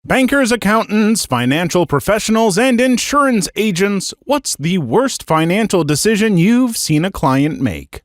Bankers, accountants, financial professionals, and insurance agents, what's the worst financial decision you've seen a client make?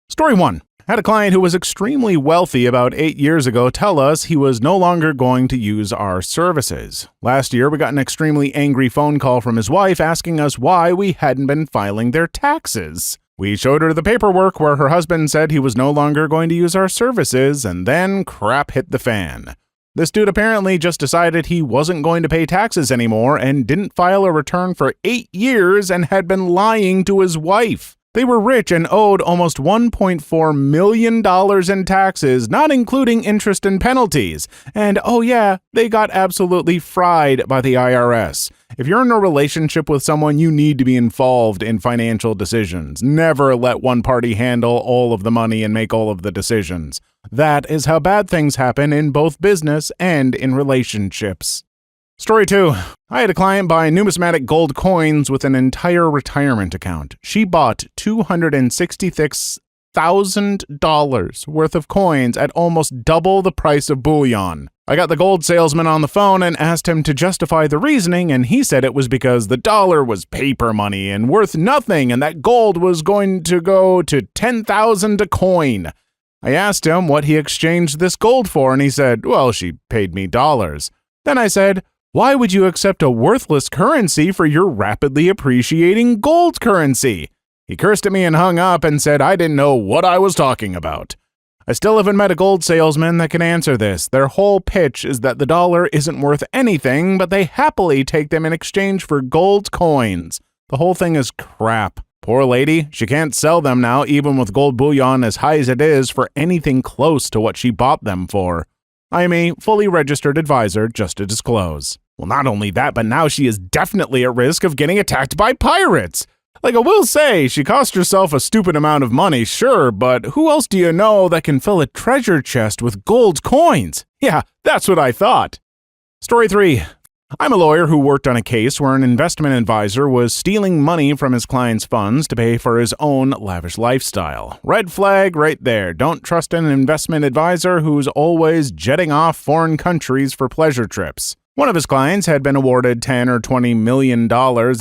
Story 1. Had a client who was extremely wealthy about 8 years ago tell us he was no longer going to use our services. Last year, we got an extremely angry phone call from his wife asking us why we hadn't been filing their taxes. We showed her the paperwork where her husband said he was no longer going to use our services, and then crap hit the fan. This dude apparently just decided he wasn't going to pay taxes anymore and didn't file a return for 8 years and had been lying to his wife. They were rich and owed almost $1.4 million in taxes, not including interest and penalties. And oh yeah, they got absolutely fried by the IRS. If you're in a relationship with someone, you need to be involved in financial decisions. Never let one party handle all of the money and make all of the decisions. That is how bad things happen in both business and in relationships. Story 2. I had a client buy numismatic gold coins with an entire retirement account. She bought $266,000 worth of coins at almost double the price of bullion. I got the gold salesman on the phone and asked him to justify the reasoning, and he said it was because the dollar was paper money and worth nothing, and that gold was going to go to $10,000 a coin. I asked him what he exchanged this gold for, and he said, well, she paid me dollars. Then I said, why would you accept a worthless currency for your rapidly appreciating gold currency? He cursed at me and hung up and said I didn't know what I was talking about. I still haven't met a gold salesman that can answer this. Their whole pitch is that the dollar isn't worth anything, but they happily take them in exchange for gold coins. The whole thing is crap. Poor lady, she can't sell them now, even with gold bullion as high as it is, for anything close to what she bought them for. I am a fully registered advisor, just to disclose. Well, not only that, but now she is definitely at risk of getting attacked by pirates. Like, I will say, she cost herself a stupid amount of money, sure, but who else do you know that can fill a treasure chest with gold coins? Yeah, that's what I thought. Story 3. I'm a lawyer who worked on a case where an investment advisor was stealing money from his client's funds to pay for his own lavish lifestyle. Red flag right there. Don't trust an investment advisor who's always jetting off foreign countries for pleasure trips. One of his clients had been awarded $10 or $20 million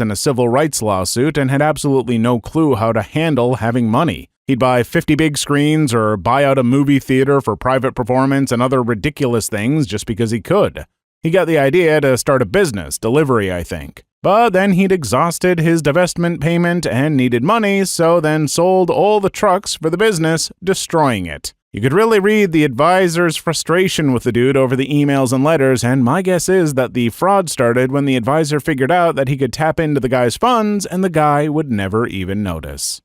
in a civil rights lawsuit and had absolutely no clue how to handle having money. He'd buy 50 big screens or buy out a movie theater for private performance and other ridiculous things just because he could. He got the idea to start a business, delivery, I think. But then he'd exhausted his divestment payment and needed money, so then sold all the trucks for the business, destroying it. You could really read the advisor's frustration with the dude over the emails and letters, and my guess is that the fraud started when the advisor figured out that he could tap into the guy's funds and the guy would never even notice.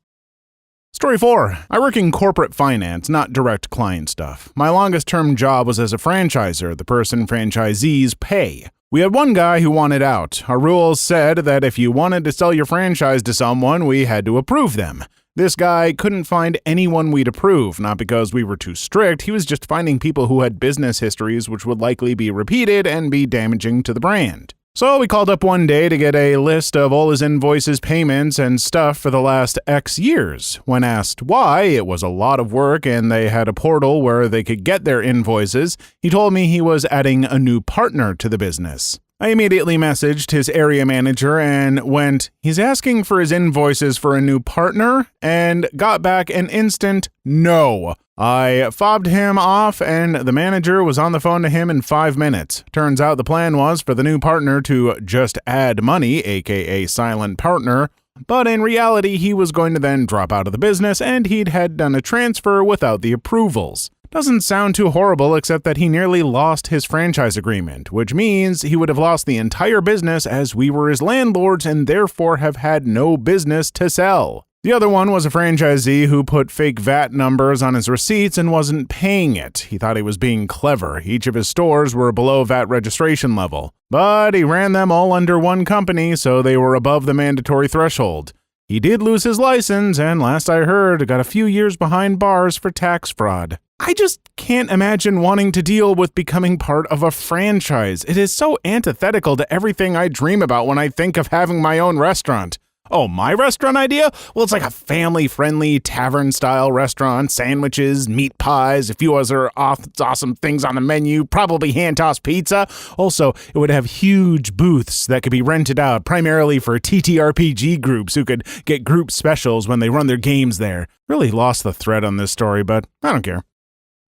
Story 4. I work in corporate finance, not direct client stuff. My longest term job was as a franchisor, the person franchisees pay. We had one guy who wanted out. Our rules said that if you wanted to sell your franchise to someone, we had to approve them. This guy couldn't find anyone we'd approve, not because we were too strict, he was just finding people who had business histories which would likely be repeated and be damaging to the brand. So we called up one day to get a list of all his invoices, payments, and stuff for the last X years. When asked why, it was a lot of work and they had a portal where they could get their invoices, he told me he was adding a new partner to the business. I immediately messaged his area manager and went, he's asking for his invoices for a new partner, and got back an instant no. I fobbed him off and the manager was on the phone to him in 5 minutes. Turns out the plan was for the new partner to just add money, aka silent partner, but in reality he was going to then drop out of the business and he'd had done a transfer without the approvals. Doesn't sound too horrible except that he nearly lost his franchise agreement, which means he would have lost the entire business as we were his landlords and therefore have had no business to sell. The other one was a franchisee who put fake VAT numbers on his receipts and wasn't paying it. He thought he was being clever. Each of his stores were below VAT registration level, but he ran them all under one company, so they were above the mandatory threshold. He did lose his license, and last I heard, got a few years behind bars for tax fraud. I just can't imagine wanting to deal with becoming part of a franchise. It is so antithetical to everything I dream about when I think of having my own restaurant. Oh, my restaurant idea? Well, it's like a family-friendly tavern-style restaurant, sandwiches, meat pies, a few other awesome things on the menu, probably hand-tossed pizza. Also, it would have huge booths that could be rented out, primarily for TTRPG groups who could get group specials when they run their games there. Really lost the thread on this story, but I don't care.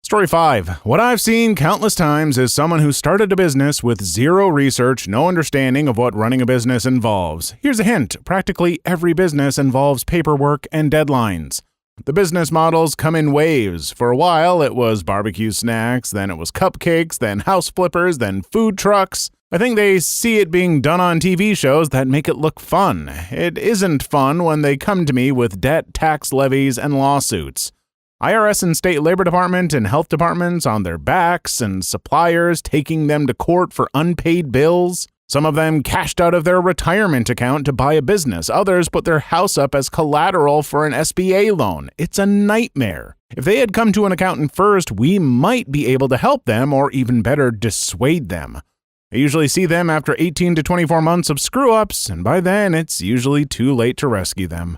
Story 5. What I've seen countless times is someone who started a business with zero research, no understanding of what running a business involves. Here's a hint. Practically every business involves paperwork and deadlines. The business models come in waves. For a while, it was barbecue snacks, then it was cupcakes, then house flippers, then food trucks. I think they see it being done on TV shows that make it look fun. It isn't fun when they come to me with debt, tax levies, and lawsuits. IRS and state labor department and health departments on their backs, and suppliers taking them to court for unpaid bills. Some of them cashed out of their retirement account to buy a business. Others put their house up as collateral for an SBA loan. It's a nightmare. If they had come to an accountant first, we might be able to help them, or even better, dissuade them. I usually see them after 18 to 24 months of screw-ups, and by then it's usually too late to rescue them.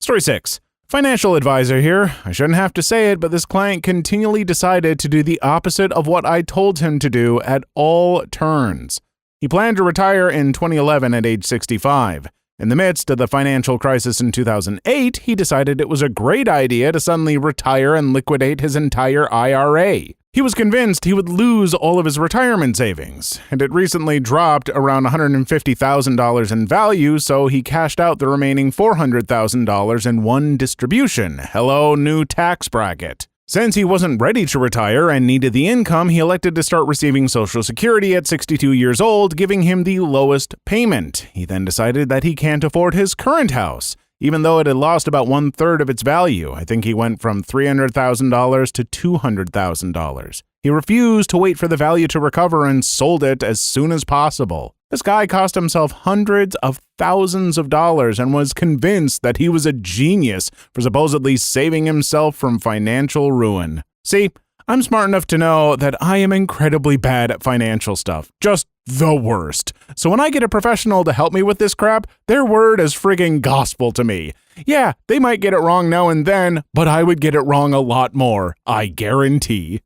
Story 6. Financial advisor here. I shouldn't have to say it, but this client continually decided to do the opposite of what I told him to do at all turns. He planned to retire in 2011 at age 65. In the midst of the financial crisis in 2008, he decided it was a great idea to suddenly retire and liquidate his entire IRA. He was convinced he would lose all of his retirement savings, and it recently dropped around $150,000 in value, so he cashed out the remaining $400,000 in one distribution. Hello, new tax bracket. Since he wasn't ready to retire and needed the income, he elected to start receiving Social Security at 62 years old, giving him the lowest payment. He then decided that he can't afford his current house, even though it had lost about 1/3 of its value. I think he went from $300,000 to $200,000. He refused to wait for the value to recover and sold it as soon as possible. This guy cost himself hundreds of thousands of dollars and was convinced that he was a genius for supposedly saving himself from financial ruin. See, I'm smart enough to know that I am incredibly bad at financial stuff. Just the worst. So when I get a professional to help me with this crap, their word is friggin' gospel to me. Yeah, they might get it wrong now and then, but I would get it wrong a lot more. I guarantee.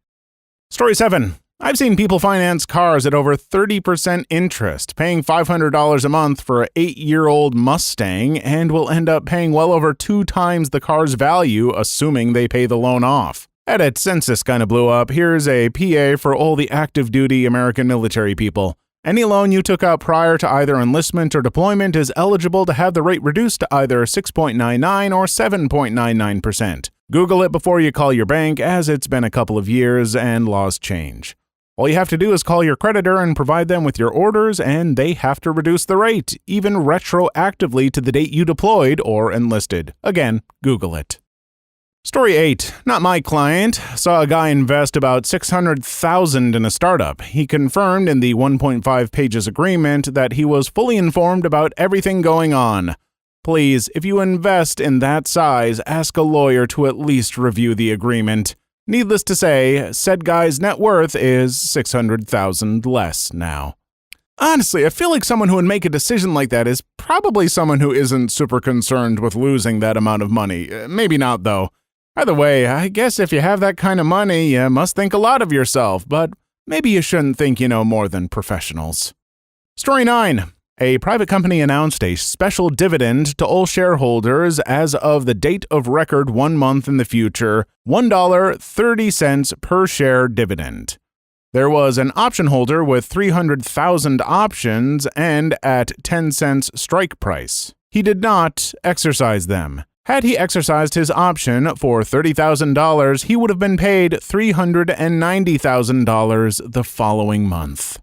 Story 7. I've seen people finance cars at over 30% interest, paying $500 a month for an 8-year-old Mustang, and will end up paying well over 2 times the car's value, assuming they pay the loan off. Edit, since this kind of blew up, here's a PA for all the active duty American military people. Any loan you took out prior to either enlistment or deployment is eligible to have the rate reduced to either 6.99 or 7.99%. Google it before you call your bank, as it's been a couple of years and laws change. All you have to do is call your creditor and provide them with your orders, and they have to reduce the rate, even retroactively to the date you deployed or enlisted. Again, Google it. Story 8. Not my client. Saw a guy invest about $600,000 in a startup. He confirmed in the 1.5 pages agreement that he was fully informed about everything going on. Please, if you invest in that size, ask a lawyer to at least review the agreement. Needless to say, said guy's net worth is $600,000 less now. Honestly, I feel like someone who would make a decision like that is probably someone who isn't super concerned with losing that amount of money. Maybe not, though. Either way, I guess if you have that kind of money, you must think a lot of yourself, but maybe you shouldn't think you know more than professionals. Story 9. A private company announced a special dividend to all shareholders as of the date of record 1 month in the future, $1.30 per share dividend. There was an option holder with 300,000 options and at 10 cents strike price. He did not exercise them. Had he exercised his option for $30,000, he would have been paid $390,000 the following month.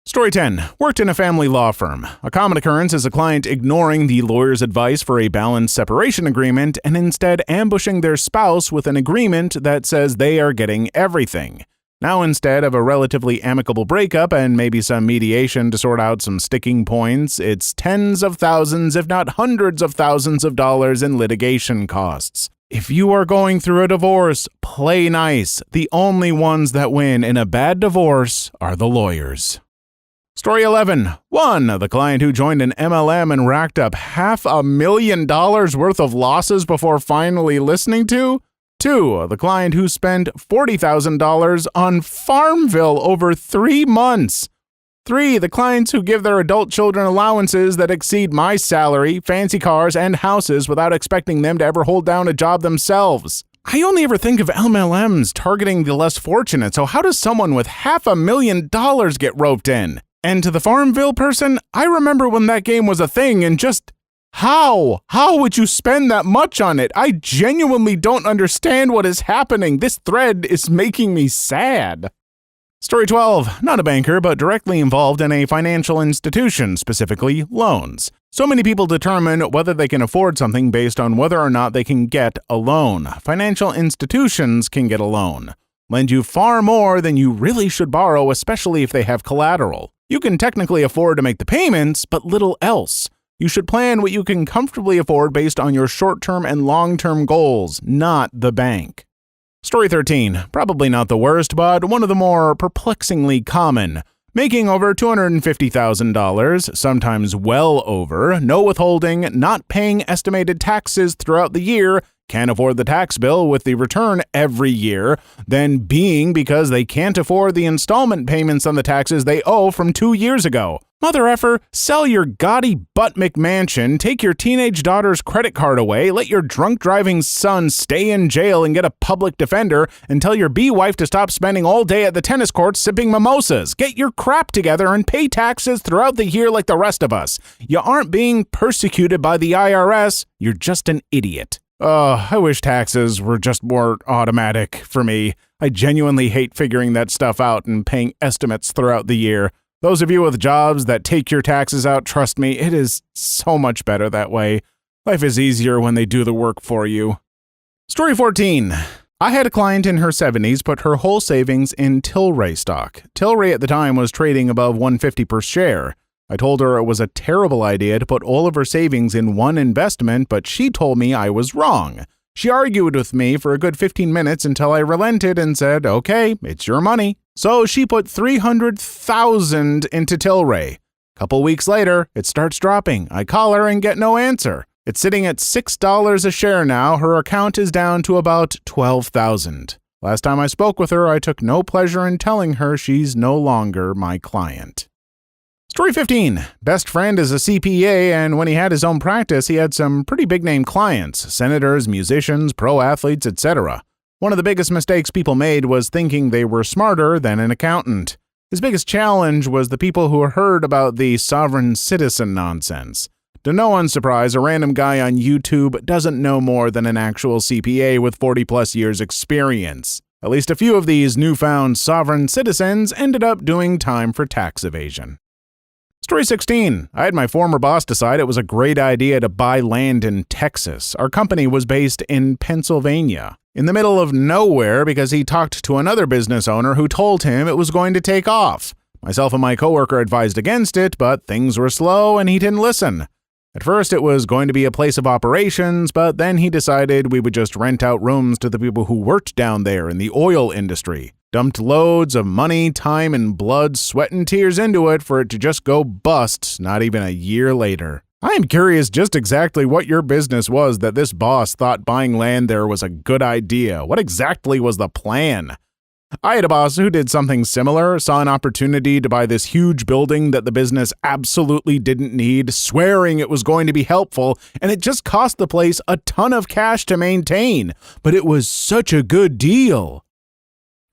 Story 10. Worked in a family law firm. A common occurrence is a client ignoring the lawyer's advice for a balanced separation agreement and instead ambushing their spouse with an agreement that says they are getting everything. Now, instead of a relatively amicable breakup and maybe some mediation to sort out some sticking points, it's tens of thousands, if not hundreds of thousands of dollars in litigation costs. If you are going through a divorce, play nice. The only ones that win in a bad divorce are the lawyers. Story 11. 1. The client who joined an MLM and racked up $500,000 worth of losses before finally listening to. 2. The client who spent $40,000 on Farmville over 3 months. 3. The clients who give their adult children allowances that exceed my salary, fancy cars, and houses without expecting them to ever hold down a job themselves. I only ever think of MLMs targeting the less fortunate, so how does someone with $500,000 get roped in? And to the Farmville person, I remember when that game was a thing and just, how? How would you spend that much on it? I genuinely don't understand what is happening. This thread is making me sad. Story 12. Not a banker, but directly involved in a financial institution, specifically loans. So many people determine whether they can afford something based on whether or not they can get a loan. Financial institutions can get a loan, lend you far more than you really should borrow, especially if they have collateral. You can technically afford to make the payments, but little else. You should plan what you can comfortably afford based on your short-term and long-term goals, not the bank. Story 13. Probably not the worst, but one of the more perplexingly common. Making over $250,000, sometimes well over, no withholding, not paying estimated taxes throughout the year, can't afford the tax bill with the return every year, then being because they can't afford the installment payments on the taxes they owe from 2 years ago. Mother effer, sell your gaudy butt McMansion, take your teenage daughter's credit card away, let your drunk driving son stay in jail and get a public defender, and tell your B-wife to stop spending all day at the tennis courts sipping mimosas. Get your crap together and pay taxes throughout the year like the rest of us. You aren't being persecuted by the IRS, you're just an idiot. I wish taxes were just more automatic for me. I genuinely hate figuring that stuff out and paying estimates throughout the year. Those of you with jobs that take your taxes out, trust me, it is so much better that way. Life is easier when they do the work for you. Story 14. I had a client in her 70s put her whole savings in Tilray stock. Tilray at the time was trading above $150 per share. I told her it was a terrible idea to put all of her savings in one investment, but she told me I was wrong. She argued with me for a good 15 minutes until I relented and said, okay, it's your money. So she put $300,000 into Tilray. Couple weeks later, it starts dropping. I call her and get no answer. It's sitting at $6 a share now. Her account is down to about $12,000. Last time I spoke with her, I took no pleasure in telling her she's no longer my client. Story 15. Best friend is a CPA, and when he had his own practice, he had some pretty big-name clients, senators, musicians, pro athletes, etc. One of the biggest mistakes people made was thinking they were smarter than an accountant. His biggest challenge was the people who heard about the sovereign citizen nonsense. To no one's surprise, a random guy on YouTube doesn't know more than an actual CPA with 40-plus years experience. At least a few of these newfound sovereign citizens ended up doing time for tax evasion. Story 16. I had my former boss decide it was a great idea to buy land in Texas. Our company was based in Pennsylvania, in the middle of nowhere, because he talked to another business owner who told him it was going to take off. Myself and my coworker advised against it, but things were slow and he didn't listen. At first it was going to be a place of operations, but then he decided we would just rent out rooms to the people who worked down there in the oil industry. Dumped loads of money, time, and blood, sweat, and tears into it for it to just go bust not even a year later. I am curious just exactly what your business was that this boss thought buying land there was a good idea. What exactly was the plan? I had a boss who did something similar, saw an opportunity to buy this huge building that the business absolutely didn't need, swearing it was going to be helpful, and it just cost the place a ton of cash to maintain. But it was such a good deal.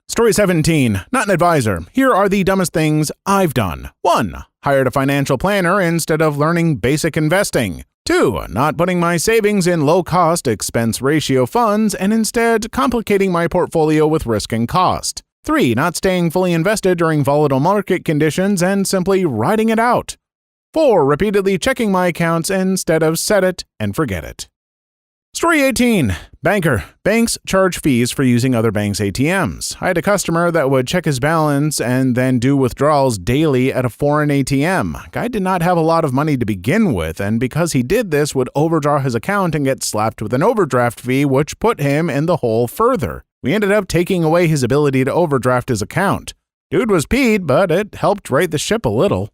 Story 17. Not an advisor. Here are the dumbest things I've done. 1. Hired a financial planner instead of learning basic investing. 2. Not putting my savings in low-cost expense ratio funds and instead complicating my portfolio with risk and cost. 3. Not staying fully invested during volatile market conditions and simply riding it out. 4. Repeatedly checking my accounts instead of set it and forget it. Story 18. Banker. Banks charge fees for using other banks' ATMs. I had a customer that would check his balance and then do withdrawals daily at a foreign ATM. Guy did not have a lot of money to begin with, and because he did this, would overdraw his account and get slapped with an overdraft fee, which put him in the hole further. We ended up taking away his ability to overdraft his account. Dude was peed, but it helped right the ship a little.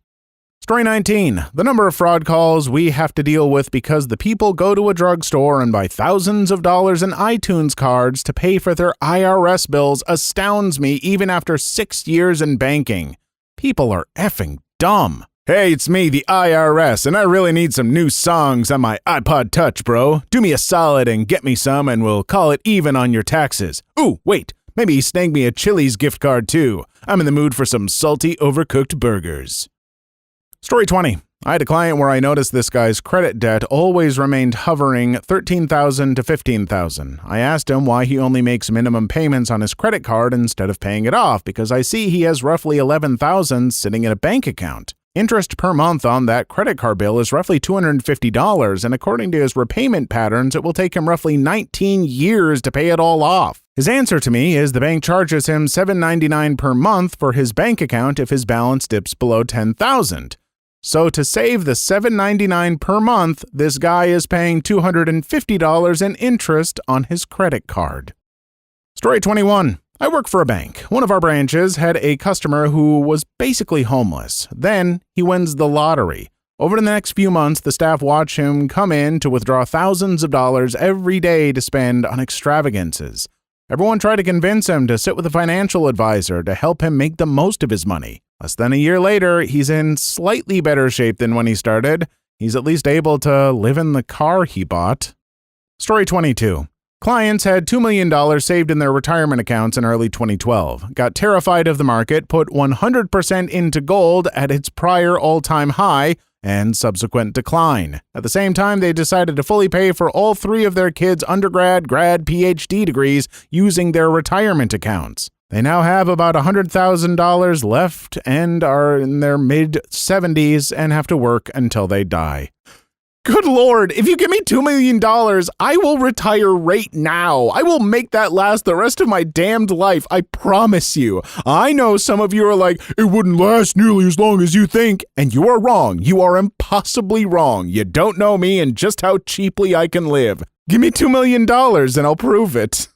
Story 19. The number of fraud calls we have to deal with because the people go to a drugstore and buy thousands of dollars in iTunes cards to pay for their IRS bills astounds me even after 6 years in banking. People are effing dumb. Hey, it's me, the IRS, and I really need some new songs on my iPod Touch, bro. Do me a solid and get me some, and we'll call it even on your taxes. Ooh, wait, maybe snag me a Chili's gift card, too. I'm in the mood for some salty, overcooked burgers. Story 20. I had a client where I noticed this guy's credit debt always remained hovering $13,000 to $15,000. I asked him why he only makes minimum payments on his credit card instead of paying it off, because I see he has roughly $11,000 sitting in a bank account. Interest per month on that credit card bill is roughly $250, and according to his repayment patterns, it will take him roughly 19 years to pay it all off. His answer to me is the bank charges him $7.99 per month for his bank account if his balance dips below $10,000. So to save the $7.99 per month, this guy is paying $250 in interest on his credit card. Story 21. I work for a bank. One of our branches had a customer who was basically homeless. Then he wins the lottery. Over the next few months, the staff watch him come in to withdraw thousands of dollars every day to spend on extravagances. Everyone tried to convince him to sit with a financial advisor to help him make the most of his money. Less than a year later, he's in slightly better shape than when he started. He's at least able to live in the car he bought. Story 22. Clients had $2 million saved in their retirement accounts in early 2012, got terrified of the market, put 100% into gold at its prior all-time high and subsequent decline. At the same time, they decided to fully pay for all 3 of their kids' undergrad, grad, PhD degrees using their retirement accounts. They now have about $100,000 left and are in their mid-70s and have to work until they die. Good Lord, if you give me $2 million, I will retire right now. I will make that last the rest of my damned life, I promise you. I know some of you are like, it wouldn't last nearly as long as you think, and you are wrong. You are impossibly wrong. You don't know me and just how cheaply I can live. Give me $2 million and I'll prove it.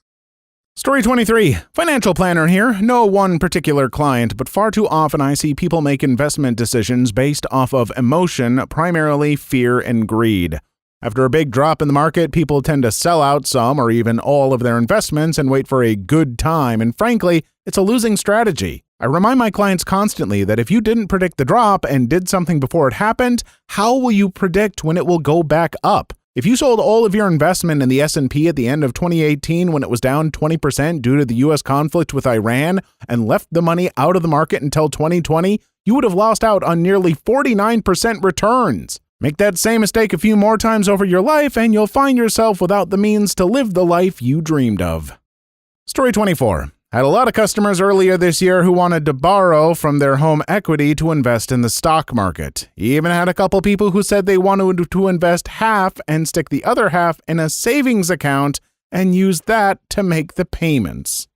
Story 23. Financial planner here. No one particular client, but far too often I see people make investment decisions based off of emotion, primarily fear and greed. After a big drop in the market, people tend to sell out some or even all of their investments and wait for a good time, and frankly, it's a losing strategy. I remind my clients constantly that if you didn't predict the drop and did something before it happened, how will you predict when it will go back up? If you sold all of your investment in the S&P at the end of 2018 when it was down 20% due to the U.S. conflict with Iran and left the money out of the market until 2020, you would have lost out on nearly 49% returns. Make that same mistake a few more times over your life and you'll find yourself without the means to live the life you dreamed of. Story 24. Had a lot of customers earlier this year who wanted to borrow from their home equity to invest in the stock market. Even had a couple people who said they wanted to invest half and stick the other half in a savings account and use that to make the payments.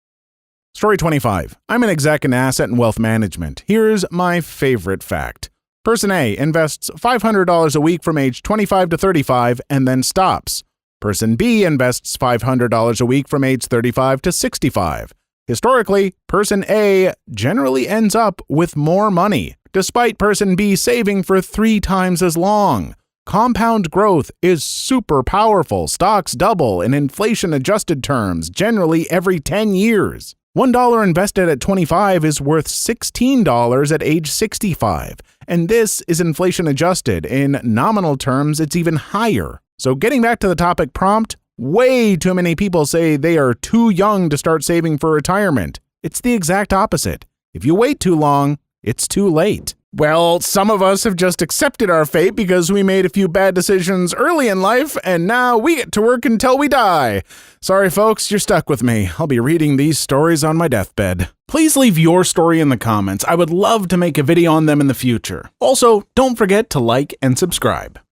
Story 25. I'm an exec in asset and wealth management. Here's my favorite fact. Person A invests $500 a week from age 25 to 35 and then stops. Person B invests $500 a week from age 35 to 65. Historically, person A generally ends up with more money, despite person B saving for 3 times as long. Compound growth is super powerful. Stocks double in inflation-adjusted terms, generally every 10 years. $1 invested at 25 is worth $16 at age 65, and this is inflation-adjusted. In nominal terms, it's even higher. So getting back to the topic prompt, way too many people say they are too young to start saving for retirement. It's the exact opposite. If you wait too long, it's too late. Well, some of us have just accepted our fate because we made a few bad decisions early in life, and now we get to work until we die. Sorry, folks, you're stuck with me. I'll be reading these stories on my deathbed. Please leave your story in the comments. I would love to make a video on them in the future. Also, don't forget to like and subscribe.